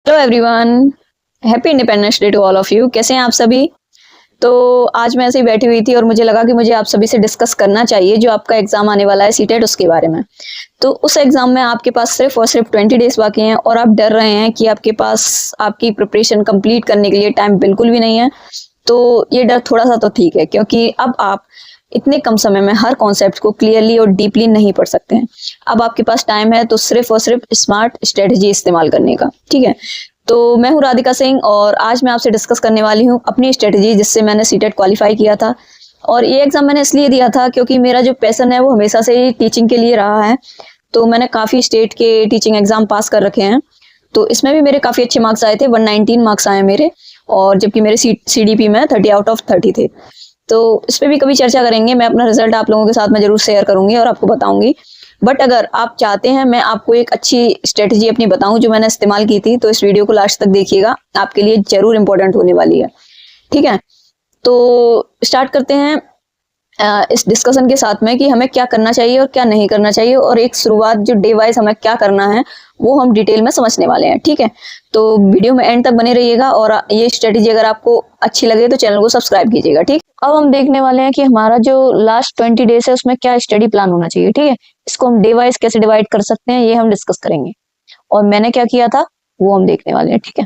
Hello everyone, happy Independence Day to all of you. कैसे हैं आप सभी? तो आज मैं ऐसे ही बैठी हुई थी और मुझे लगा कि मुझे आप सभी से डिस्कस करना चाहिए जो आपका एग्जाम आने वाला है सीटेट उसके बारे में। तो उस एग्जाम में आपके पास सिर्फ और सिर्फ 20 डेज बाकी हैं और आप डर रहे हैं कि आपके पास आपकी प्रिपरेशन कंप्लीट करने के लिए टाइम बिल्कुल भी नहीं है। तो ये डर थोड़ा सा तो ठीक है, क्योंकि अब आप इतने कम समय में हर कॉन्सेप्ट को क्लियरली और डीपली नहीं पढ़ सकते हैं। अब आपके पास टाइम है तो सिर्फ और सिर्फ स्मार्ट स्ट्रेटजी इस्तेमाल करने का। ठीक है, तो मैं हूँ राधिका सिंह और आज मैं आपसे डिस्कस करने वाली हूँ अपनी स्ट्रेटजी जिससे मैंने सीटेट क्वालिफाई किया था। और ये एग्जाम मैंने इसलिए दिया था क्योंकि मेरा जो पैशन है वो हमेशा से ही टीचिंग के लिए रहा है। तो मैंने काफ़ी स्टेट के टीचिंग एग्जाम पास कर रखे हैं। तो इसमें भी मेरे काफ़ी अच्छे मार्क्स आए थे, 119 मार्क्स आए मेरे, और जबकि मेरे CDP में 30 आउट ऑफ 30 थे। तो इस पर भी कभी चर्चा करेंगे। मैं अपना रिजल्ट आप लोगों के साथ में जरूर शेयर करूंगी और आपको बताऊंगी। बट अगर आप चाहते हैं मैं आपको एक अच्छी स्ट्रेटजी अपनी बताऊं जो मैंने इस्तेमाल की थी, तो इस वीडियो को लास्ट तक देखिएगा, आपके लिए जरूर इंपॉर्टेंट होने वाली है। ठीक है, तो स्टार्ट करते हैं इस डिस्कशन के साथ में कि हमें क्या करना चाहिए और क्या नहीं करना चाहिए, और एक शुरुआत जो डे वाइज हमें क्या करना है वो हम डिटेल में समझने वाले हैं। ठीक है, तो वीडियो में एंड तक बने रहिएगा और ये स्ट्रेटेजी अगर आपको अच्छी लगे तो चैनल को सब्सक्राइब कीजिएगा। ठीक, अब हम देखने वाले हैं कि हमारा जो लास्ट 20 डेज है उसमें क्या स्टडी प्लान होना चाहिए। ठीक है, इसको हम डे वाइज कैसे डिवाइड कर सकते हैं ये हम डिस्कस करेंगे, और मैंने क्या किया था वो हम देखने वाले हैं। ठीक है,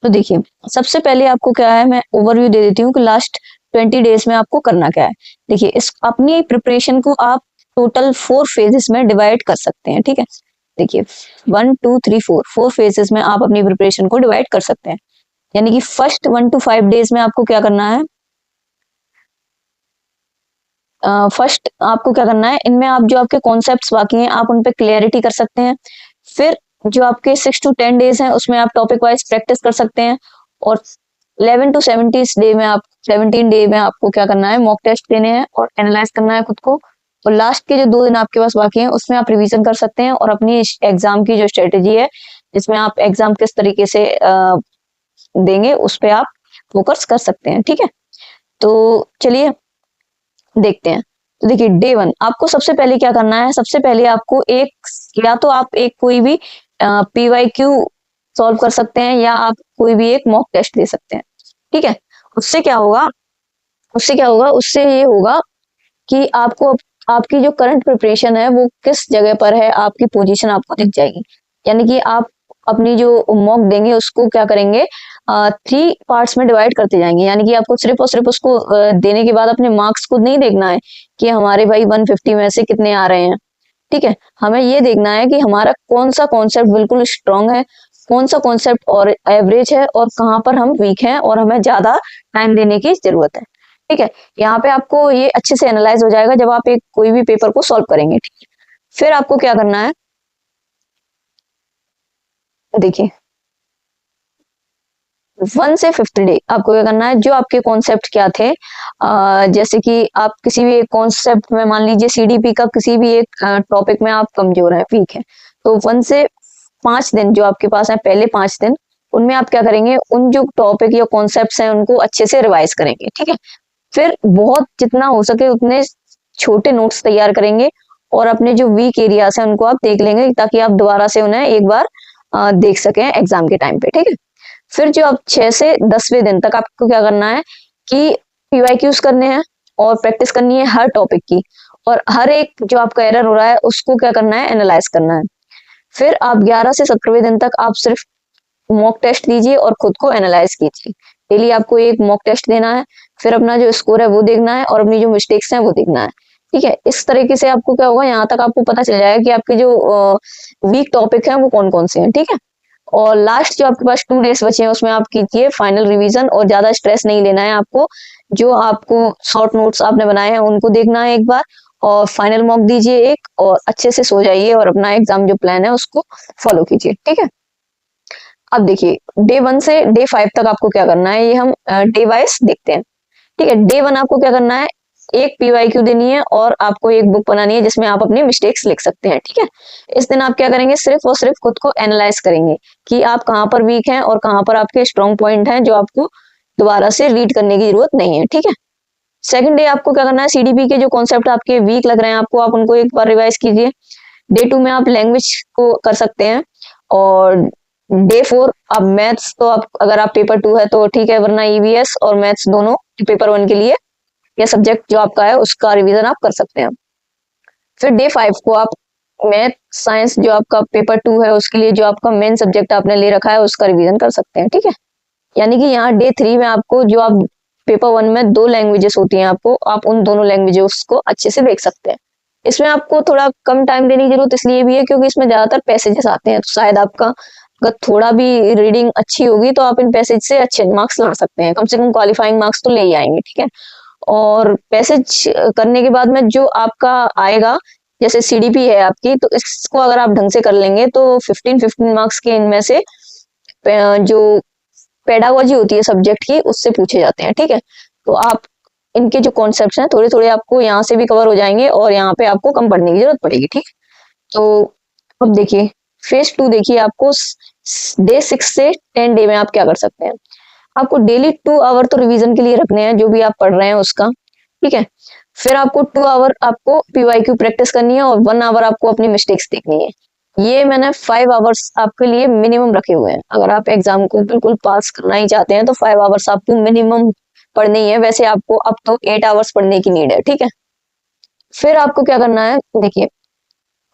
तो देखिए सबसे पहले आपको क्या है, मैं ओवरव्यू दे देती हूँ कि लास्ट 20 डेज में आपको करना क्या है। देखिए इस अपनी प्रिपरेशन को आप टोटल 4 फेजेस में डिवाइड कर सकते हैं। ठीक है, देखिए 1 2 3 4 फेजेस में आप अपनी प्रिपरेशन को डिवाइड कर सकते हैं। यानी कि फर्स्ट 1 to 5 डेज में आपको क्या करना है, फर्स्ट आपको क्या करना है, इनमें आप जो आपके कॉन्सेप्ट्स बाकी हैं आप उन पे क्लियरिटी कर सकते हैं। फिर जो आपके 6 to 10 डेज हैं उसमें आप टॉपिक वाइज प्रैक्टिस कर सकते हैं। और 11 to 17 डे में आपको क्या करना है, मॉक टेस्ट देने हैं और एनालाइज करना है खुद को। और लास्ट के जो 2 दिन आपके पास बाकी हैं उसमें आप रिवीजन कर सकते हैं और अपनी एग्जाम की जो स्ट्रेटेजी है जिसमें आप एग्जाम किस तरीके से देंगे उस पर आप फोकस कर सकते हैं। ठीक है, तो चलिए देखते हैं। तो देखिए डे 1 आपको सबसे पहले क्या करना है, सबसे पहले आपको एक, या तो आप एक कोई भी PYQ सॉल्व कर सकते हैं या आप कोई भी एक मॉक टेस्ट दे सकते हैं। ठीक है, उससे क्या होगा, उससे ये होगा कि आपको आपकी जो करंट प्रिपरेशन है वो किस जगह पर है, आपकी पोजीशन आपको दिख जाएगी। यानी कि आप अपनी जो मॉक देंगे उसको क्या करेंगे, 3 पार्ट्स में डिवाइड करते जाएंगे। यानी कि आपको सिर्फ और सिर्फ उसको देने के बाद अपने मार्क्स को नहीं देखना है कि हमारे भाई 150 में से कितने आ रहे हैं। ठीक है, हमें ये देखना है कि हमारा कौन सा कॉन्सेप्ट बिल्कुल स्ट्रांग है, कौन सा कॉन्सेप्ट और एवरेज है, और कहाँ पर हम वीक हैं और हमें ज्यादा टाइम देने की जरूरत है। ठीक है, यहाँ पे आपको ये अच्छे से एनालाइज हो जाएगा जब आप एक कोई भी पेपर को सॉल्व करेंगे। ठीक है, फिर आपको क्या करना है, देखिए 1 से 5th डे आपको क्या करना है, जो आपके कॉन्सेप्ट क्या थे, जैसे कि आप किसी भी एक कॉन्सेप्ट में, मान लीजिए CDP का किसी भी एक टॉपिक में आप कमजोर है, वीक है, तो 1 से 5 दिन जो आपके पास है, पहले 5 दिन उनमें आप क्या करेंगे, उन जो टॉपिक या कॉन्सेप्ट हैं उनको अच्छे से रिवाइज करेंगे। ठीक है, फिर बहुत जितना हो सके उतने छोटे नोट्स तैयार करेंगे और अपने जो वीक एरियाज हैं उनको आप देख लेंगे ताकि आप दोबारा से उन्हें एक बार देख सकें एग्जाम के टाइम पे। ठीक है, फिर जो आप 6 से 10वें दिन तक आपको क्या करना है कि PYQs करने हैं और प्रैक्टिस करनी है हर टॉपिक की, और हर एक जो आपका एरर हो रहा है उसको क्या करना है, एनालाइज करना है। फिर आप 11 से 17वें दिन तक आप सिर्फ मॉक टेस्ट दीजिए और खुद को एनालाइज कीजिए। डेली आपको एक मॉक टेस्ट देना है, फिर अपना जो स्कोर है वो देखना है और अपनी जो मिस्टेक्स हैं वो देखना है। ठीक है, इस तरीके से आपको क्या होगा, यहाँ तक आपको पता चल जाएगा कि आपके जो वीक टॉपिक हैं वो कौन कौन से हैं। ठीक है, और लास्ट जो आपके पास 2 डेज बचे हैं उसमें आप कीजिए फाइनल रिवीजन, और ज्यादा स्ट्रेस नहीं लेना है आपको। जो आपको शॉर्ट नोट्स आपने बनाए हैं उनको देखना है एक बार, और फाइनल मॉक दीजिए एक, और अच्छे से सो जाइए और अपना एग्जाम जो प्लान है उसको फॉलो कीजिए। ठीक है, अब देखिए डे 1 से डे 5 तक आपको क्या करना है, ये हम डे वाइज देखते हैं। ठीक है, डे 1 आपको क्या करना है, एक PYQ देनी है और आपको एक बुक बनानी है जिसमें आप अपनी मिस्टेक्स लिख सकते हैं। ठीक है, इस दिन आप क्या करेंगे, सिर्फ और सिर्फ खुद को एनालाइज करेंगे कि आप कहाँ पर वीक हैं और कहाँ पर आपके स्ट्रॉन्ग पॉइंट हैं जो आपको दोबारा से रीड करने की जरूरत नहीं है। ठीक है, सेकंड डे आपको क्या करना है, CDP के जो कॉन्सेप्ट आपके वीक लग रहे हैं आपको, आप उनको एक बार रिवाइज कीजिए। डे 2 में आप लैंग्वेज को कर सकते हैं, और डे 4 आप मैथ्स, तो आप अगर आप पेपर 2 है तो ठीक है, वरना ईवीएस और मैथ्स दोनों पेपर 1 के लिए या सब्जेक्ट जो आपका है उसका रिवीजन आप कर सकते हैं। फिर डे 5 को आप मैथ साइंस जो आपका पेपर 2 है उसके लिए जो आपका मेन सब्जेक्ट आपने ले रखा है उसका रिवीजन कर सकते हैं, ठीक है। यानी कि यहाँ डे 3 में आपको जो आप पेपर 1 में 2 लैंग्वेजेस होती हैं, आपको आप उन दोनों लैंग्वेजेस को अच्छे से देख सकते हैं। इसमें आपको थोड़ा कम टाइम देने की जरूरत इसलिए भी है क्योंकि इसमें ज्यादातर पैसेजेस आते हैं, तो शायद आपका अगर थोड़ा भी रीडिंग अच्छी होगी तो आप इन पैसेज से अच्छे मार्क्स ला सकते हैं, कम से कम क्वालिफाइंग मार्क्स तो ले ही आएंगे, ठीक है। और पैसेज करने के बाद में जो आपका आएगा, जैसे सीडीपी है आपकी, तो इसको अगर आप ढंग से कर लेंगे तो 15 मार्क्स के इनमें से जो पेडागोजी होती है सब्जेक्ट की उससे पूछे जाते हैं, ठीक है। तो आप इनके जो कॉन्सेप्ट्स हैं थोड़े थोड़े आपको यहाँ से भी कवर हो जाएंगे और यहाँ पे आपको कम पढ़ने की जरूरत पड़ेगी, ठीक। तो अब देखिए फेज 2, देखिए आपको डे 6 से 10 डे में आप क्या कर सकते हैं। आपको डेली 2 आवर तो रिवीजन के लिए रखने हैं जो भी आप पढ़ रहे हैं उसका, ठीक है। फिर आपको 2 आवर आपको पीवाईक्यू प्रैक्टिस करनी है और 1 आवर आपको अपनी मिस्टेक्स देखनी है। ये मैंने 5 आवर्स आपके लिए मिनिमम रखे हुए हैं। अगर आप एग्जाम को बिल्कुल पास करना ही चाहते हैं तो 5 आवर्स आपको मिनिमम पढ़नी है। वैसे आपको अब तो 8 आवर्स पढ़ने की नीड है, ठीक है। फिर आपको क्या करना है, देखिए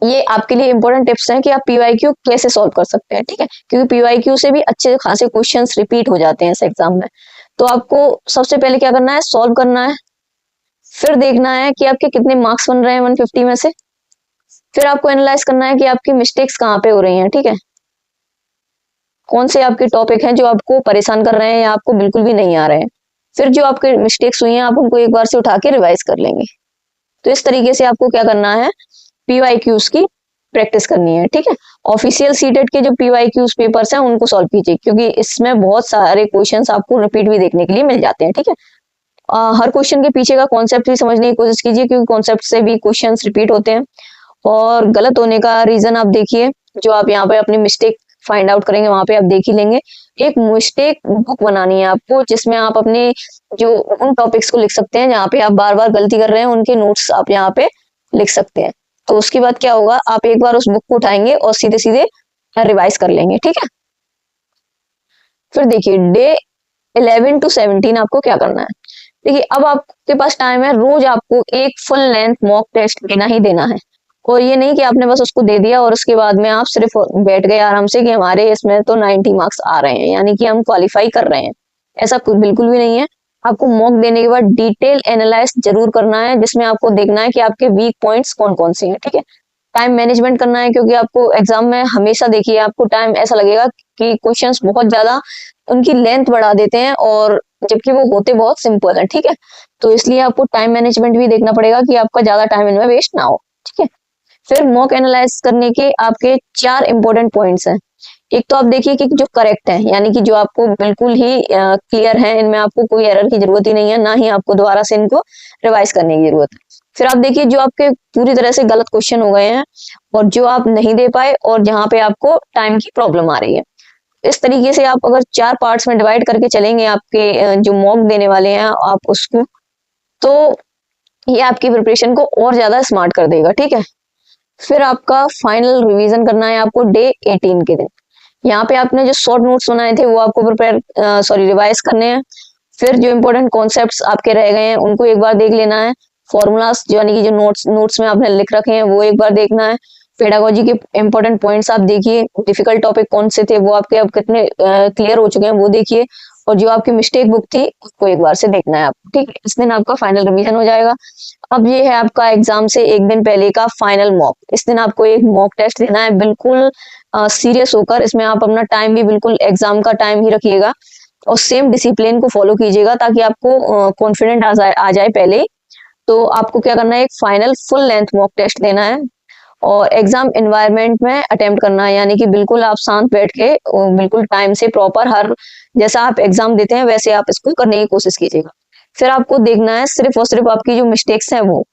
ये आपके लिए इंपॉर्टेंट टिप्स हैं कि आप पीवाईक्यू कैसे सॉल्व कर सकते हैं, ठीक है। क्योंकि पीवाईक्यू से भी अच्छे खासे क्वेश्चंस रिपीट हो जाते हैं इस एग्जाम में। तो आपको सबसे पहले क्या करना है, सॉल्व करना है। फिर देखना है कि आपके कितने मार्क्स बन रहे हैं 150 में से। फिर आपको एनालाइज करना है कि आपकी मिस्टेक्स कहाँ पे हो रही हैं, ठीक है। कौन से आपके टॉपिक हैं जो आपको परेशान कर रहे हैं या आपको बिल्कुल भी नहीं आ रहे हैं। फिर जो आपके मिस्टेक्स हुई हैं आप उनको एक बार से उठा के रिवाइज कर लेंगे। तो इस तरीके से आपको क्या करना है, पीवाईक्यूज की प्रैक्टिस करनी है, ठीक है। ऑफिशियल सीटेट के जो पीवाईक्यूज पेपर्स हैं उनको सॉल्व कीजिए क्योंकि इसमें बहुत सारे क्वेश्चंस आपको रिपीट भी देखने के लिए मिल जाते हैं, ठीक है। हर क्वेश्चन के पीछे का कॉन्सेप्ट भी समझने की कोशिश कीजिए क्योंकि कॉन्सेप्ट से भी क्वेश्चंस रिपीट होते हैं। और गलत होने का रीजन आप देखिए, जो आप यहाँ पे अपनी मिस्टेक फाइंड आउट करेंगे वहां पे आप देख ही लेंगे। एक मिस्टेक बुक बनानी है आपको जिसमें आप अपने जो उन टॉपिक्स को लिख सकते हैं जहाँ पे आप बार बार गलती कर रहे हैं, उनके नोट्स आप यहाँ पे लिख सकते हैं। तो उसके बाद क्या होगा, आप एक बार उस बुक को उठाएंगे और सीधे सीधे रिवाइज कर लेंगे, ठीक है। फिर देखिए डे 11 to 17 आपको क्या करना है। देखिए अब आपके पास टाइम है, रोज आपको एक फुल लेंथ मॉक टेस्ट देना ही देना है। और ये नहीं कि आपने बस उसको दे दिया और उसके बाद में आप सिर्फ बैठ गए आराम से कि हमारे इसमें तो 90 मार्क्स आ रहे हैं यानी कि हम क्वालिफाई कर रहे हैं। ऐसा बिल्कुल भी नहीं है। आपको मॉक देने के बाद डिटेल एनालाइज जरूर करना है जिसमें आपको देखना है कि आपके वीक पॉइंट्स कौन कौन से हैं, ठीक है। टाइम मैनेजमेंट करना है क्योंकि आपको एग्जाम में हमेशा देखिए आपको टाइम ऐसा लगेगा कि क्वेश्चंस बहुत ज्यादा उनकी लेंथ बढ़ा देते हैं और जबकि वो होते बहुत सिंपल है, ठीक है। तो इसलिए आपको टाइम मैनेजमेंट भी देखना पड़ेगा कि आपका ज्यादा टाइम इनमें वेस्ट ना हो, ठीक है। फिर मॉक एनालाइज करने के आपके 4 इंपॉर्टेंट पॉइंट्स हैं। एक तो आप देखिए कि जो करेक्ट है यानी कि जो आपको बिल्कुल ही क्लियर है, इनमें आपको कोई एरर की जरूरत ही नहीं है, ना ही आपको दोबारा से इनको रिवाइज करने की जरूरत है। फिर आप देखिए जो आपके पूरी तरह से गलत क्वेश्चन हो गए हैं और जो आप नहीं दे पाए और जहां पे आपको टाइम की प्रॉब्लम आ रही है। इस तरीके से आप अगर 4 पार्ट्स में डिवाइड करके चलेंगे आपके जो मॉक देने वाले हैं आप उसको, तो ये आपकी प्रिपरेशन को और ज्यादा स्मार्ट कर देगा, ठीक है। फिर आपका फाइनल रिवीजन करना है आपको डे 18 के दिन। यहाँ पे आपने जो शॉर्ट नोट्स बनाए थे वो आपको रिवाइज करने हैं। फिर जो इंपॉर्टेंट कॉन्सेप्ट्स आपके रह गए हैं उनको एक बार देख लेना है। फॉर्मूलाज यानी कि जो नोट्स में आपने लिख रखे हैं वो एक बार देखना है। पेडागोजी के इंपॉर्टेंट पॉइंट्स आप देखिए, डिफिकल्ट टॉपिक कौन से थे वो आपके अब कितने क्लियर हो चुके हैं वो देखिए, और जो आपकी मिस्टेक बुक थी उसको एक बार से देखना है आपको, ठीक है। इस दिन आपका फाइनल रिवीजन हो जाएगा। अब ये है आपका एग्जाम से एक दिन पहले का फाइनल मॉक। इस दिन आपको एक मॉक टेस्ट देना है बिल्कुल सीरियस होकर। इसमें आप अपना टाइम भी बिल्कुल एग्जाम का टाइम ही रखिएगा और सेम डिसिप्लिन को फॉलो कीजिएगा ताकि आपको कॉन्फिडेंट आ जाए पहले। तो आपको क्या करना है, एक final full length mock test देना है और एग्जाम एनवायरनमेंट में अटेम्प्ट करना है यानी कि बिल्कुल आप शांत बैठ के बिल्कुल टाइम से प्रॉपर हर जैसा आप एग्जाम देते हैं वैसे आप इसको करने की कोशिश कीजिएगा। फिर आपको देखना है सिर्फ और सिर्फ आपकी जो मिस्टेक्स हैं वो,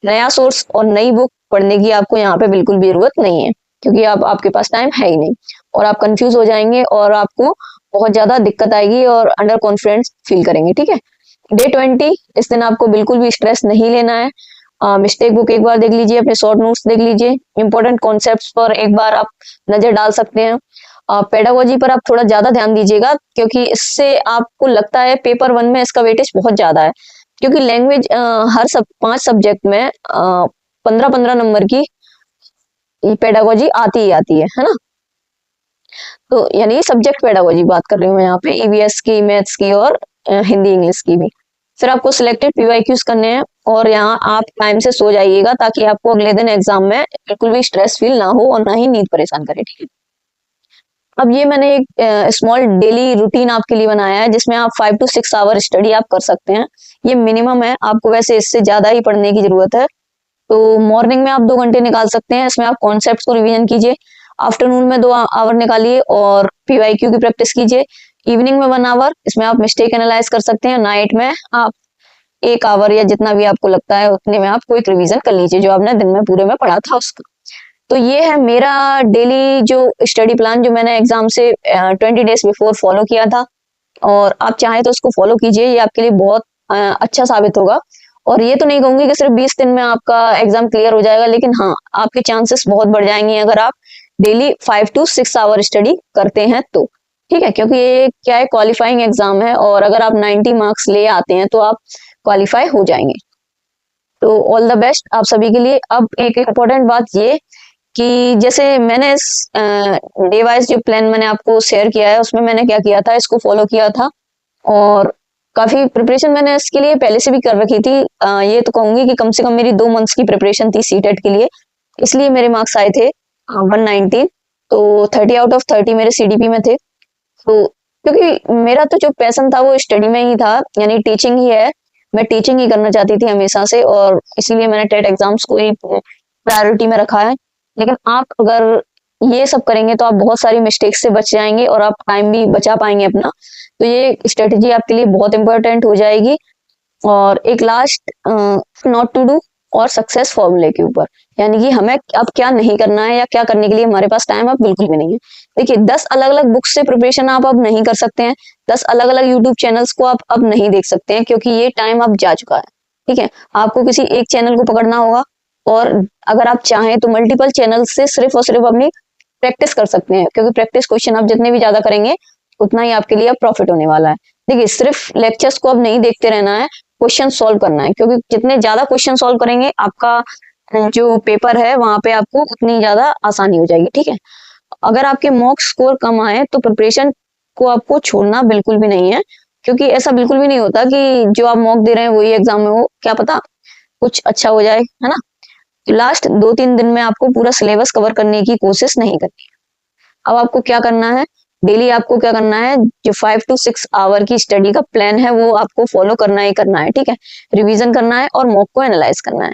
नया सोर्स और नई बुक पढ़ने की आपको यहाँ पे बिल्कुल भी जरूरत नहीं है क्योंकि आपके पास टाइम है ही नहीं और आप कंफ्यूज हो जाएंगे और आपको बहुत ज्यादा दिक्कत आएगी और अंडर कॉन्फिडेंस फील करेंगे, ठीक है। डे 20 इस दिन आपको बिल्कुल भी स्ट्रेस नहीं लेना है मिस्टेक बुक एक बार देख लीजिए, अपने शॉर्ट नोट्स देख लीजिए, इंपॉर्टेंट कॉन्सेप्ट्स पर एक बार आप नजर डाल सकते हैं। पेडागोजी पर आप थोड़ा ज्यादा ध्यान दीजिएगा, क्योंकि इससे आपको लगता है पेपर 1 में इसका वेटेज बहुत ज्यादा है, क्योंकि लैंग्वेज हर 5 सब्जेक्ट में 15-15 नंबर की पेडागोजी आती ही आती है ना। तो यानी सब्जेक्ट पेडागोजी बात कर रही हूँ मैं यहाँ पे, ईवीएस की, मैथ्स की और हिंदी इंग्लिश की भी। फिर आपको सिलेक्टेड पीवाईक्यूज करने हैं, और यहाँ आप टाइम से सो जाइएगा, ताकि आपको अगले दिन एग्जाम में बिल्कुल भी स्ट्रेस फील ना हो और ना ही नींद परेशान करे, ठीक है। अब ये मैंने एक स्मॉल डेली रूटीन आपके लिए बनाया है, जिसमें आप 5 to 6 आवर स्टडी आप कर सकते हैं। ये मिनिमम है, आपको वैसे इससे ज्यादा ही पढ़ने की जरूरत है। तो मॉर्निंग में आप 2 घंटे निकाल सकते हैं, इसमें आप कॉन्सेप्ट को रिवीजन कीजिए। आफ्टरनून में 2 आवर निकालिए और पीवाईक्यू की प्रैक्टिस कीजिए। इवनिंग में 1 आवर, इसमें आप मिस्टेक एनालाइज कर सकते हैं। नाइट में आप 1 आवर या जितना भी आपको लगता है उतने में आप क्विक रिवीजन कर लीजिए, जो आपने दिन में पूरे में पढ़ा था उसका। तो ये है मेरा डेली जो स्टडी प्लान, जो मैंने एग्जाम से 20 डेज बिफोर फॉलो किया था, और आप चाहें तो उसको फॉलो कीजिए, ये आपके लिए बहुत अच्छा साबित होगा। और ये तो नहीं कहूंगी कि सिर्फ 20 दिन में आपका एग्जाम क्लियर हो जाएगा, लेकिन हाँ, आपके चांसेस बहुत बढ़ जाएंगे अगर आप डेली 5 to 6 आवर स्टडी करते हैं तो, ठीक है। क्योंकि ये क्या है, क्वालिफाइंग एग्जाम है, और अगर आप 90 मार्क्स ले आते हैं तो आप क्वालिफाई हो जाएंगे। तो ऑल द बेस्ट आप सभी के लिए। अब एक इम्पोर्टेंट बात ये कि जैसे मैंने इस डे वाइज जो प्लान मैंने आपको शेयर किया है, उसमें मैंने क्या किया था, इसको फॉलो किया था, और काफी प्रिपरेशन मैंने इसके लिए पहले से भी कर रखी थी। ये तो कहूंगी कि कम से कम मेरी 2 मंथ्स की प्रिपरेशन थी सीटेट के लिए, इसलिए मेरे मार्क्स आए थे 119। तो 30 आउट ऑफ 30 मेरे सीडीपी में थे। तो क्योंकि मेरा तो जो पैशन था वो स्टडी में ही था, यानी टीचिंग ही है, मैं टीचिंग ही करना चाहती थी हमेशा से, और इसीलिए मैंने टेट एग्जाम्स को ही प्रायोरिटी में रखा है। लेकिन आप अगर ये सब करेंगे तो आप बहुत सारी मिस्टेक्स से बच जाएंगे, और आप टाइम भी बचा पाएंगे अपना। तो ये स्ट्रेटेजी आपके लिए बहुत इंपॉर्टेंट हो जाएगी। और एक लास्ट नॉट टू डू और सक्सेस फॉर्मूले के ऊपर, यानी कि हमें अब क्या नहीं करना है, या क्या करने के लिए हमारे पास टाइम अब बिल्कुल भी नहीं है। देखिए, 10 अलग अलग बुक्स से प्रिपरेशन आप अब नहीं कर सकते हैं, 10 अलग अलग यूट्यूब चैनल्स को आप अब नहीं देख सकते हैं, क्योंकि ये टाइम अब जा चुका है, ठीक है। आपको किसी एक चैनल को पकड़ना होगा, और अगर आप चाहें तो मल्टीपल चैनल से सिर्फ और सिर्फ अपनी प्रैक्टिस कर सकते हैं, क्योंकि प्रैक्टिस क्वेश्चन आप जितने भी ज्यादा करेंगे उतना ही आपके लिए अब प्रॉफिट होने वाला है। देखिए, सिर्फ लेक्चर्स को अब नहीं देखते रहना है, क्वेश्चन सॉल्व करना है, क्योंकि जितने ज्यादा क्वेश्चन सॉल्व करेंगे आपका जो पेपर है वहां पे आपको उतनी ज्यादा आसानी हो जाएगी, ठीक है। अगर आपके मॉक स्कोर कम आए तो प्रिपरेशन को आपको छोड़ना बिल्कुल भी नहीं है, क्योंकि ऐसा बिल्कुल भी नहीं होता कि जो आप मॉक दे रहे हैं वही एग्जाम में हो, क्या पता कुछ अच्छा हो जाए, है ना। लास्ट 2-3 दिन में आपको पूरा सिलेबस कवर करने की कोशिश नहीं करनी है। अब आपको क्या करना है, डेली आपको क्या करना है, जो 5 to 6 आवर की स्टडी का प्लान है वो आपको फॉलो करना ही करना है, ठीक है। रिवीजन करना है और मॉक को एनालाइज करना है,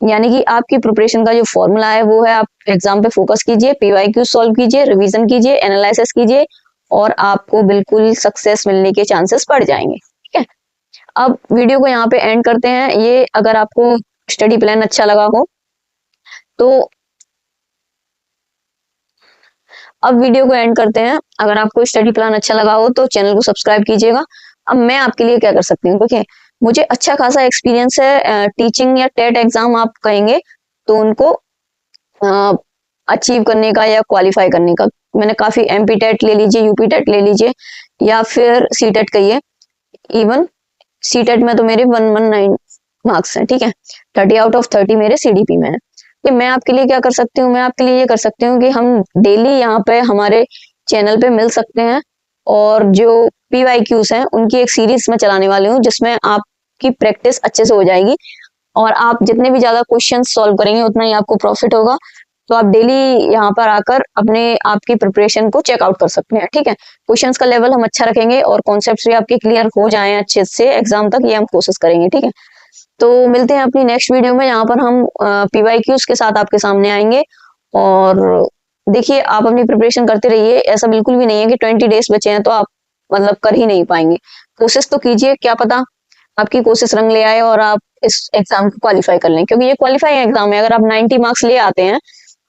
यानी कि आपकी प्रिपरेशन का जो फॉर्मूला है वो है, आप एग्जाम पे फोकस कीजिए, पीवाईक्यू सॉल्व कीजिए, रिवीजन कीजिए, एनालिसिस कीजिए, और आपको बिल्कुल सक्सेस मिलने के चांसेस बढ़ जाएंगे, ठीक है। अब वीडियो को यहाँ पे एंड करते हैं। ये अगर आपको स्टडी प्लान अच्छा लगा हो तो अब वीडियो को एंड करते हैं। अगर आपको स्टडी प्लान अच्छा लगा हो तो चैनल को सब्सक्राइब कीजिएगा। अब मैं आपके लिए क्या कर सकती हूँ, देखिए, मुझे अच्छा खासा एक्सपीरियंस है टीचिंग या टेट एग्जाम आप कहेंगे तो उनको अचीव करने का या क्वालिफाई करने का। मैंने काफी एमपी टेट ले लीजिए, यूपी टेट ले लीजिए, या फिर सी टेट कहिए। इवन सी टेट में तो मेरे 119 मार्क्स हैं, ठीक है। 30 आउट ऑफ 30 मेरे सीडीपी में है। कि मैं आपके लिए क्या कर सकती हूँ, मैं आपके लिए ये कर सकती हूँ कि हम डेली यहाँ पे हमारे चैनल पे मिल सकते हैं, और जो पीवाईक्यूज हैं उनकी एक सीरीज में चलाने वाली हूँ, जिसमें आपकी प्रैक्टिस अच्छे से हो जाएगी, और आप जितने भी ज्यादा क्वेश्चन सॉल्व करेंगे उतना ही आपको प्रॉफिट होगा। तो आप डेली यहाँ पर आकर अपने आपकी प्रिपरेशन को चेकआउट कर सकते हैं, ठीक है। क्वेश्चंस का लेवल हम अच्छा रखेंगे, और कॉन्सेप्ट्स भी आपके क्लियर हो जाएं अच्छे से एग्जाम तक, ये हम कोशिश करेंगे, ठीक है। तो मिलते हैं अपनी नेक्स्ट वीडियो में, यहाँ पर हम पीवाईक्यूज के साथ आपके सामने आएंगे। और देखिए, आप अपनी प्रिपरेशन करते रहिए, ऐसा बिल्कुल भी नहीं है कि 20 डेज बचे हैं तो आप मतलब कर ही नहीं पाएंगे। कोशिश तो कीजिए, क्या पता आपकी कोशिश रंग ले आए और आप इस एग्जाम को क्वालिफाई कर लें, क्योंकि ये क्वालिफाइंग एग्जाम है। अगर आप 90 मार्क्स ले आते हैं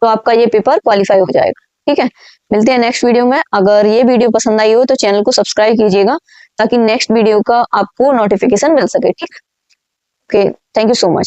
तो आपका ये पेपर क्वालिफाई हो जाएगा, ठीक है। मिलते हैं नेक्स्ट वीडियो में। अगर ये वीडियो पसंद आई हो तो चैनल को सब्सक्राइब कीजिएगा, ताकि नेक्स्ट वीडियो का आपको नोटिफिकेशन मिल सके, ठीक है। Okay, thank you so much.